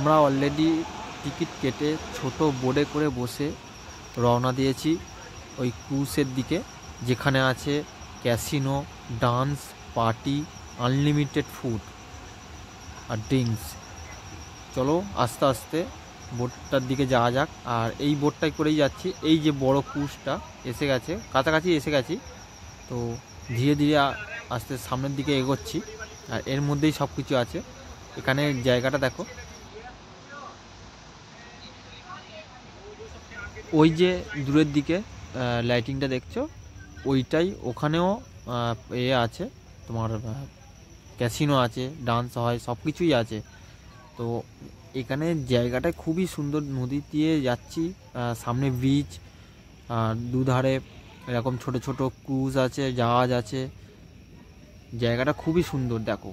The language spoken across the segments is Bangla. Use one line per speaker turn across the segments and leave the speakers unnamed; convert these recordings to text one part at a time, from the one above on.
আমরা অলরেডি টিকিট কেটে ছোট বোর্ডে করে বসে রওনা দিয়েছি ওই ক্রুজের দিকে, যেখানে আছে casino, dance, party, unlimited food আর ড্রিঙ্কস। চলো আস্তে আস্তে বোটটার দিকে যাওয়া যাক। আর এই বোটটাই করেই যাচ্ছি। এই যে বড় ক্রুজটা এসে গেছে, কাছাকাছি এসে গেছি। তো ধীরে ধীরে আস্তে সামনের দিকে এগোচ্ছি। আর এর মধ্যেই সব কিছু আছে। এখানে জায়গাটা দেখো, ওই যে দূরের দিকে লাইটিংটা দেখছো, ওইটাই। ওখানেও আছে তোমার, ক্যাসিনো আছে, ডান্স হয়, সব কিছুই আছে। তো এখানে জায়গাটা খুবই সুন্দর, নদী দিয়ে যাচ্ছি, সামনে বিচ, আর দুধারে এরকম ছোট ছোট ক্রুজ আছে, জাহাজ আছে। জায়গাটা খুবই সুন্দর। দেখো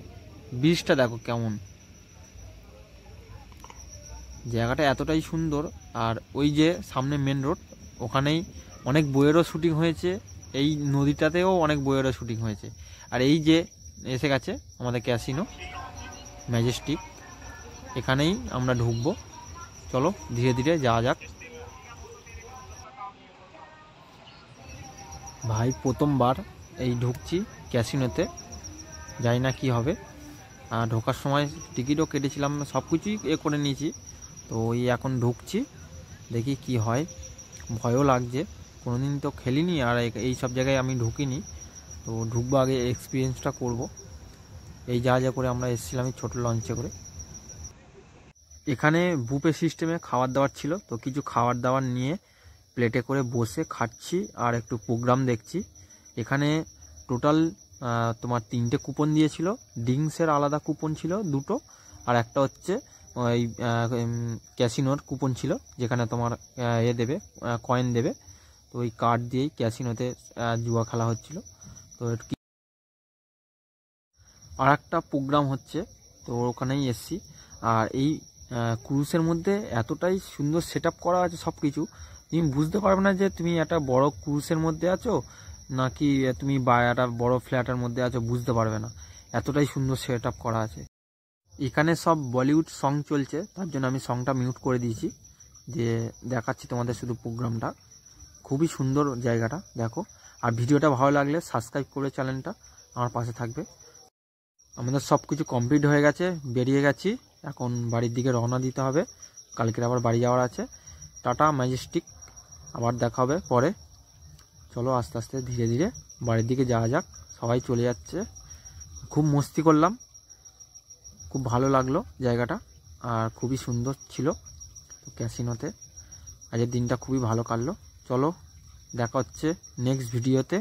বিচটা দেখো কেমন, জায়গাটা এতটাই সুন্দর। আর ওই যে সামনে মেন রোড, ওখানেই অনেক বইয়েরও শুটিং হয়েছে, এই নদীটাতেও অনেক বইয়েরও শুটিং হয়েছে। আর এই যে এসে গেছে আমাদের ক্যাসিনো ম্যাজেস্টিক, এখানেই আমরা ঢুকবো। চলো ধীরে ধীরে যাওয়া যাক। ভাই প্রথমবার এই ঢুকছি ক্যাসিনোতে, জানি না কি হবে। আর ঢোকার সময় টিকিটও কেটেছিলাম, সব কিছুই করে নিয়েছি। তো এই এখন ঢুকছি, দেখি কি হয়। ভয়ও লাগছে, কোনোদিন তো খেলিনি আর এই সব জায়গায় আমি ঢুকিনি। তো ঢুকবো, আগে এক্সপিরিয়েন্সটা করব। এই জাহাজে করে আমরা এসেছিলাম, এই ছোটো লঞ্চে করে। এখানে বুফে সিস্টেমে খাবার দাবার ছিল, তো কিছু খাবার দাবার নিয়ে প্লেটে করে বসে খাচ্ছি আর একটু প্রোগ্রাম দেখছি। এখানে টোটাল তোমার 3টে কুপন দিয়েছিল। ড্রিঙ্কসের আলাদা কুপন ছিল 2টো, আর একটা হচ্ছে ওই ক্যাসিনোর কুপন ছিল, যেখানে তোমার দেবে, কয়েন দেবে। তো ওই কার্ড দিয়েই ক্যাসিনোতে জুয়া খেলা হচ্ছিল। তো আর একটা প্রোগ্রাম হচ্ছে, তো ওখানেই এসছি। আর এই ক্রুজের মধ্যে এতটাই সুন্দর সেট করা আছে সব কিছু, তুমি বুঝতে পারবে না যে তুমি একটা বড় ক্রুজের মধ্যে আছো নাকি তুমি একটা বড় ফ্ল্যাটের মধ্যে আছো, বুঝতে পারবে না, এতটাই সুন্দর সেট করা আছে। এখানে সব বলিউড সং চলছে, তার জন্য আমি সংটা মিউট করে দিয়েছি, যে দেখাচ্ছি তোমাদের শুধু প্রোগ্রামটা। খুবই সুন্দর জায়গাটা দেখো। আর ভিডিওটা ভালো লাগলে সাবস্ক্রাইব করে চ্যানেলটা আমার পাশে থাকবে। আমাদের সব কিছু কমপ্লিট হয়ে গেছে, বেরিয়ে গেছি, এখন বাড়ির দিকে রওনা দিতে হবে। কালকের আবার বাড়ি যাওয়ার আছে। টাটা ম্যাজেস্টিক, আবার দেখা হবে পরে। চলো আস্তে আস্তে ধীরে ধীরে বাড়ির দিকে যাওয়া যাক। সবাই চলে যাচ্ছে। খুব মস্তি করলাম, খুব ভালো লাগলো জায়গাটা, আর খুবই সুন্দর ছিল ক্যাসিনোতে। আজকের দিনটা খুবই ভালো কাটলো। চলো দেখা হচ্ছে নেক্সট ভিডিওতে।